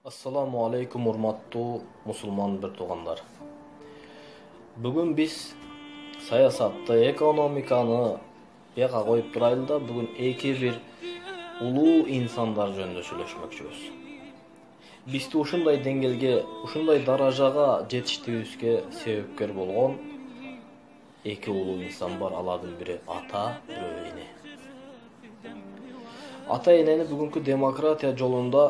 Assalamu alaikum urmattуу musulman bir tuğanlar. Bugün biz sayasatты, ekonomikаны bияка коюп турайлы да bugün эки bir улуу insanlar жөнүндө сүйлөшмөкчүбүз. Бизди ушундай деңгээлге, ушундай даражага жетиштигибизге себепкер болгон эки улуу инсан бар. Алардын бири ата, бирөө эне. Ата энени бүгүнкү демократия жолунда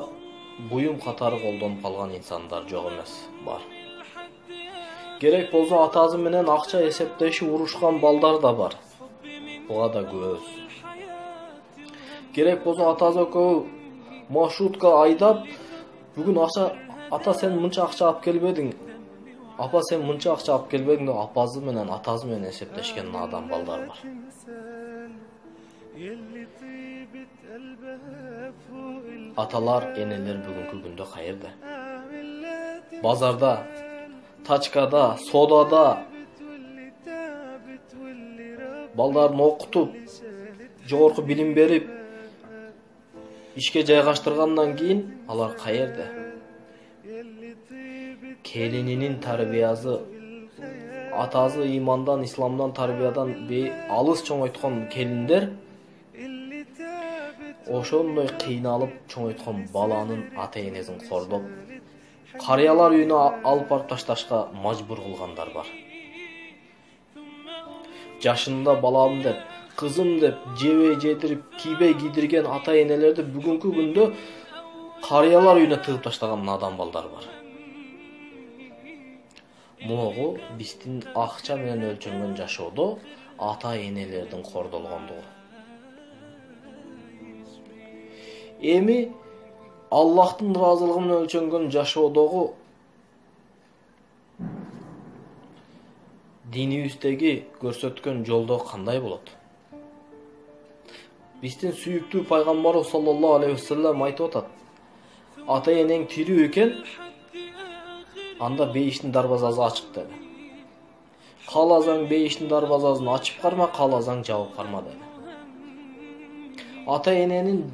буюм катары колдонуп калган инсандар жок эмес, бар. Керек болсо атасы менен акча эсептешип урушкан балдар да бар. Буга да күбөбүз. Керек болсо атасы экөө маршрутка айдап, бүгүн ата сен мынча акча алып келбедиң, апа сен мынча акча алып келбедиң деп апасы менен атасы менен эсептешкен надан балдар бар. Аталар, энелер бүгүнкү күндө кайерде? Базарда, тачкада, содада балдарын окутуп, жогорку билим берип, ишке жайгаштыргандан кийин алар кайерде? Келининин тарбиясы, атасы имандан, исламдан, тарбиядан алыс чоңойткон келиндер ошондой кыйналып чоңойткон баланын ата энесин кордоп, карыялар үйүнө алып барып ташташка мажбур кылгандар бар. Жашында балам деп, кызым деп, жебей жетирип, кийбей кийдирген ата энелерди бүгүнкү күндө карыялар үйүнө тыгып таштаган надан балдар бар. Могу биздин акча менен өлчөнгөн жашоодо ата энелердин кордолгондугу. Эми Аллахтын ыраазылыгы менен өлчөнгөн жашоодогу динибиздеги көрсөткөн жолдо кандай болот? Биздин сүйүктүү пайгамбарыбыз саллаллаху алейхи вассалам айтып атат: ата энең тирүү экен, анда бейиштин дарбазасы ачык деди. Кааласаң бейиштин дарбазасын ачып карма, кааласаң жабып карма деди. Ата эненин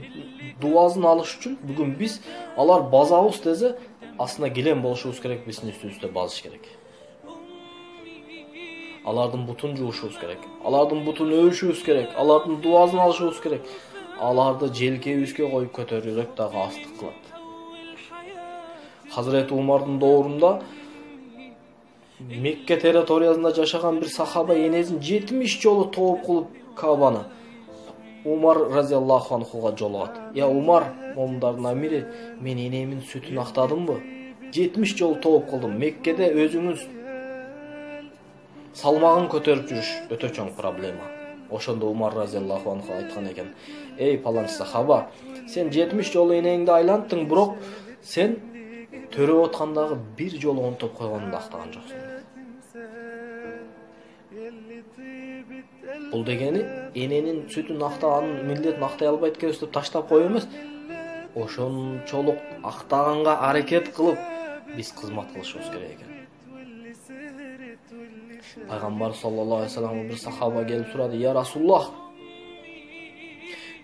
дуасын алыш үчүн бүгүн биз алар базабыз десе, астына келем болушубуз керек, биздин үстүбүздө базыш керек. Алардын бутун жуушубуз керек, алардын бутун өбүшүбүз керек, алардын дуасын алышыбыз керек. Аларды желкебизге коюп көтөрүрөк дагы астык кылат. Хазіреті Умардың доорунда Мекке территориясында жашаган бир сахаба энесин 70 жолу тооп кылып Кабаны Умар разияллаху анхуга жолугат. Я Умар, момундардын амири, мен энемин сүтүн актадымбы? 70 жолу тооп кылдым. Меккеде өзүңүз салмагын көтөрүп жүрүш өтө чоң проблема. Ошондо Умар разияллаху анху айткан экен: "Эй паланчы сахаба, сен 70 жолу энеңди айланттың, бирок сен төрөп аткандагы бир жолу онтоп койгонду актаган жоксуң." Бул дегени эненин сүтүн актаганын милдетин актай албайт экенбиз деп таштап коюп эмес, ошончолук актаганга аракет кылып биз кызмат кылышыбыз керек экен. Пайгамбар саллаллаху алейхи вассалам бир сахаба келип сурады: "Я Расулуллах,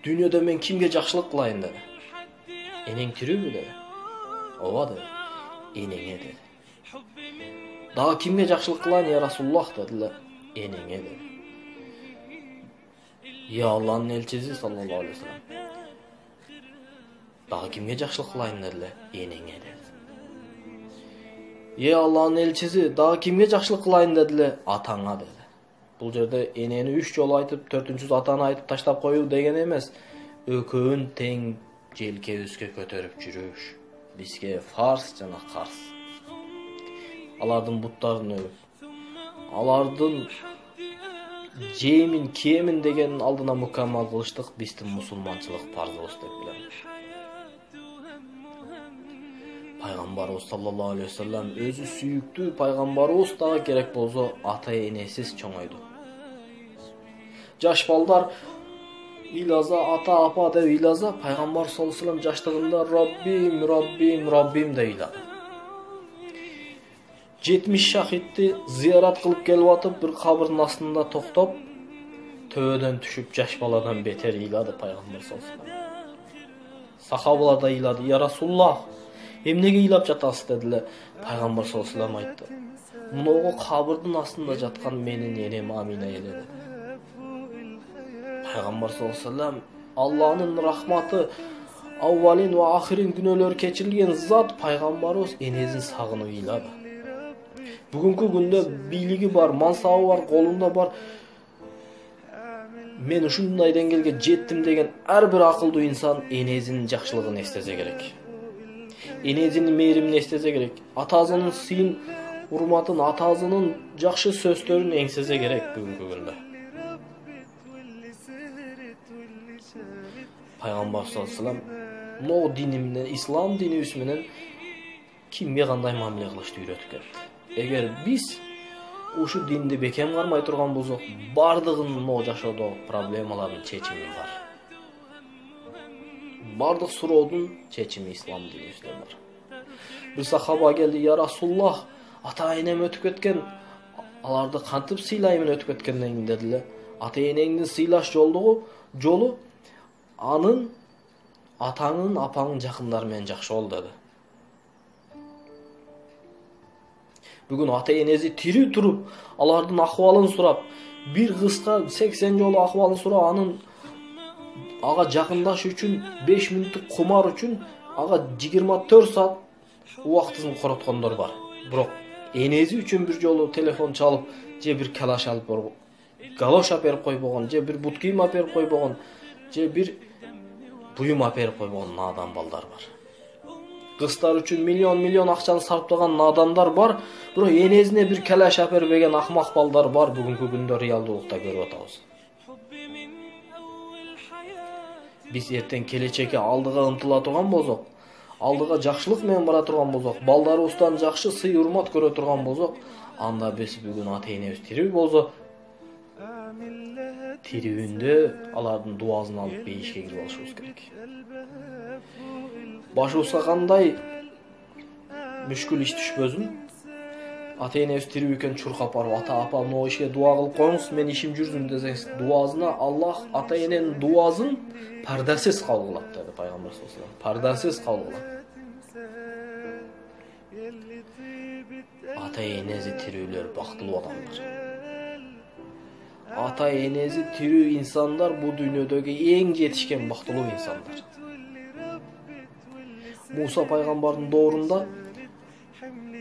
дүйнөдө мен кимге жакшылык кылайын?" деди. "Энең тирүүбү?" деди. "Ооба" деди. "Энеңе" деди. "Дагы кимге жакшылык кылайын, я Расулуллах?" дедилер. "Энеңе" деди. "Я Аллахтын элчиси саллаллаху алейхи вассалам, дагы кимге жакшылык кылайын?" дедилер. "Энеңе" деди. "Я Аллахтын элчиси, дагы кимге жакшылык кылайын?" дедилер. "Атаңа" деди. Бул жерде энени 3 жолу айтып, 4-үнчүсү атаны айтып таштап коюу деген эмес, экөөнүн тең желкебизге көтөрүп жүрүш бизге фарз жана карз. Алардын буттарын өбүп, алардын жемин, киемин дегенин алдына мукаммал кылыштык биздин мусулманчылык парзыбыз деп билем. Пайгамбарыбыз саллаллаху алейхи вассалам өзү сүйүктүү пайгамбарыбыз дагы керек болсо ата энесиз чоңойду. Жаш балдар ыйласа, ата апа деп ыйласа, пайгамбар саллаллаху алейхи вассалам жаштыгында Раббим, Раббим, Раббим деп ыйлады. 70 шахидти зыярат кылып келип атып, бир кабырдын астында токтоп, төбөдөн түшүп жаш баладан бетер ыйлады пайгамбар саллаллаху алейхи вассалам. Сахабалар да ыйлады: "Я Расулуллах, Эмнеге ыйлап жатасыз дедиле. Пайгамбар саллаллаху алейхи вассалам айтты. Мыногу кабырдын астында жаткан менин энем Амина эле dedi. Пайгамбар саллаллаху алейхи вассалам Аллахнын рахматы аввалин ва ахирин күнөөлөр кечирилген зат пайгамбарыбыз энесин сагынып ыйлады. Бүгүнкү күндө бийлиги бар, мансабы бар, колунда бар. Мен ушундай деңгээлге жеттим деген ар бир акылдуу инсан энесинин жакшылыгын эстесе керек. Энесинин мээримин эстесе керек. Атасынын сыйын, урматын, атасынын жакшы сөздөрүн эңсесе керек бүгүнкү күндө. Пайгамбар саллаллаху алейхи вассалам но дини менен, ислам динибиз менен кимге кандай мамиле кылышты үйрөтүп кетти. Эгер биз ушу динди бекем кармай турган болсок, бардыгынын но жашоодо проблемалардын чечими бар. Бардык суроодун чечими ислам динибизде бар. Бир сахаба келди, "Я Расулуллах, ата-энем өтүп кеткен, аларды кантип сыйлаймын өтүп кеткенден кийин" дедиле. Ата-энеңди сыйлаш жолу анын атаңын, апаңын жакындары менен жакшы бол деди. Бүгүн ата-энеси тирүү туруп, алардын акыбалын сурап, бир кызга 80 жолу акыбалын сурап, анын ага жакындаш үчүн 5 мүнөттүк кумар үчүн ага 24 саат убактысын короткондор бар. Бирок энеси үчүн бир жолу телефон чалып, же бир калаш алып барып, галош аперип койбогон, же бир бут кийим аперип койбогон, же бир буюм аперип койбогон надан балдар бар. Кыздар үчүн миллион акчаны сарптаган надандар бар, бирок энесине бир калаш апербеген акмак балдар бар бүгүнкү күндө реалдуулукта көрүп атабыз. Биз эртең келечекке алдыга ынтыла турган болсок, алдыга жакшылык менен бара турган болсок, балдарыбыздан жакшы сый урмат көрө турган болсок, анда биз бүгүн ата-энебиз тирүү болсо, тирүүндө алардын дуасын алып бейишке кирип алышыбыз керек. Башыбызга кандай мүшкүл иш түшпөсүн, ата-энебиз тирүү экен чуркап барып, ата-апа могу ишке дуа кылып коюңуз, мен ишим жүрдүм десеңиз, дуасына Аллах ата-эненин дуасын пардасыз кабыл кылат деди Пайгамбар саллаллаху алейхи вассалам. Пардасыз кабыл кылат. Ата-энеси тирүүлөр бактылуу адамдар. Ата-энеси тирүү инсандар бул дүйнөдөгү эң жетишкен бактылуу инсандар. Муса пайгамбардын доорунда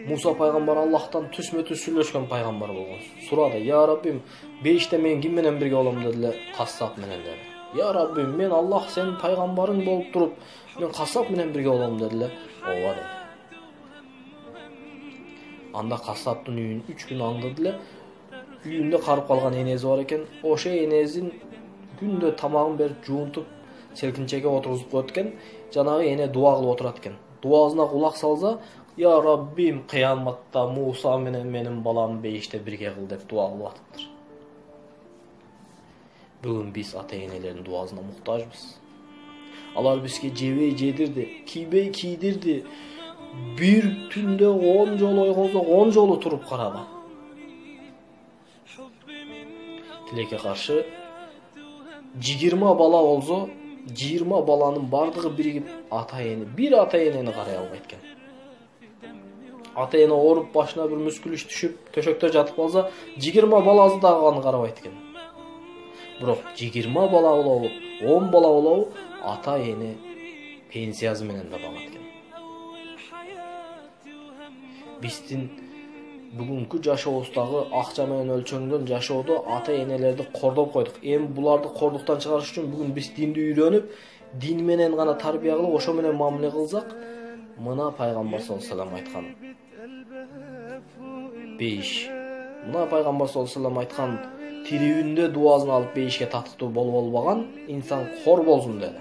Муса пайгамбар Аллахтан түшмө-түш сүйлөшкөн пайгамбар болгон. Сурады: "Я Раббим, бейиште мен ким менен бирге болом?" дедиле. "Кассап менен" деди. "Я Раббим, мен Аллах сенин пайгамбарың болуп туруп, мен кассап менен бирге болом" дедиле. "Ооба" деди. Анда кассаптын үйүн 3 күн аңдыды эле. Үйүндө карып калган энеси бар экен. Ошо энесин күндө тамагын берип, жуунтуп, селкинчеге отургузуп коет экен. Жанагы эне дуа кылып отурат экен. Дуасына кулак салса, "Я Раббим, кыяматта Муса менен менин балам бейиште бирге кыл" деп дуа кылып атыптыр. Бүгүн биз ата-энелердин дуасына муктажбыз. Алар бизге жебей жедирди, кийбей кийдирди. Бир түндө 10 жолу ойгозок 10 жолу туруп карады. Тилекке каршы 20 бала болсо, 20 баланын бардыгы биригип бир ата-энени карай албайт экен. Ата-эне ооруп, башына бир мүскүл иш түшүп, төшөктө жатып калса, 20 баласы дагы аны карабайт экен. Бирок 20 бала болобу, 10 бала болобу, ата-эне пенсиясы менен да багат экен. Биздин бүгүнкү жашообуздагы акча менен өлчөнгөн жашоодо ата-энелерди кордоп койдук. Эми буларды кордуктан чыгарыш үчүн бүгүн биз динди үйрөнүп, дин менен гана тарбия кылып, ошо менен мамиле кылсак, мына Пайгамбар саллаллаху алейхи вассалам айткан бейиш. Мына Пайгамбар саллаллаху алейхи вассалам айткан тирүүндө дуасын алып бейишке татыктуу болуп албаган инсан хор болсун деди.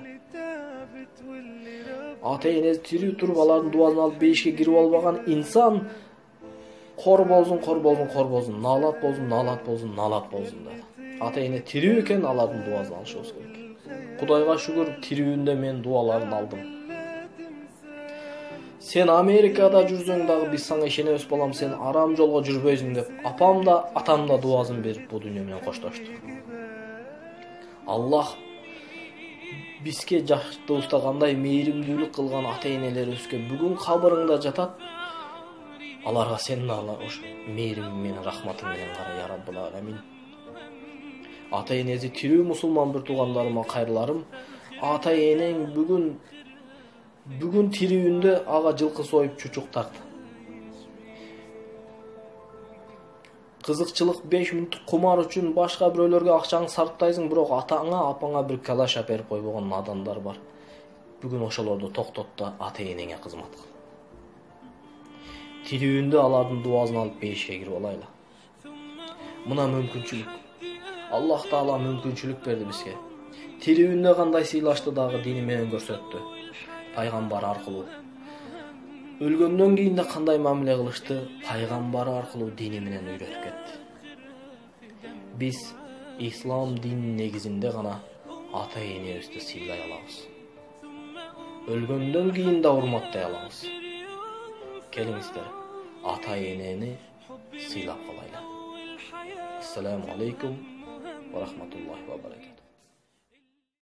Ата-энеси тирүү туруп алардын дуасын алып бейишке кирип албаган инсан хор болсун, налат болсун деди. Ата-эне тирүү экен, алардын дуасын алышыбыз керек. Кудайга шүгүр, тирүүндө мен дуаларын алдым. Сен Америкада жүрсөң дагы биз сага ишенебиз балам, сен арам жолго жүрбөйсүң деп апам да, атам да дуасын берип бу дүйнө менен коштошту. Аллах Бизге жаштыгыбызда кандай мээримдүүлүк кылган ата-энелер өскөн. Бүгүн кабырыңда жатат. Аларга сен ош мээримиң менен, рахматың менен кара, я Раббул аламин. Ата-энеси тирүү мусулман бир туугандарыма кайрыларым. Ата-энең бүгүн тирүүндө ага жылкы союп чучук тарт. Кызыкчылык 5 мүнөттүк кумар үчүн башка бирөөлөргө акчаңды сарптайсың, бирок атаңа, апаңа бир калаш берип койбогон надандар бар. Бүгүн ошолорду токтот да ата-энеңе кызмат кыл. Тирүүндө алардын дуасын алып бейишке кирип алайлы. Мына мүмкүнчүлүк. Аллах Таала мүмкүнчүлүк берди бизге. Тирүүндө кандай сыйлашты дагы дини менен көрсөттү. Пайгамбар аркылуу. Өлгөндөн кийин да кандай мамиле кылышты, пайгамбар аркылуу дини менен үйрөтүп кетти. Биз ислам дининин негизинде гана ата-энебизди сыйлай алабыз. Өлгөндөн кийин да урматтай алабыз. Келиңиздер, ата-энени сыйлап калайлы. Ассаламу алейкум ва рахматуллахи ва баракатух.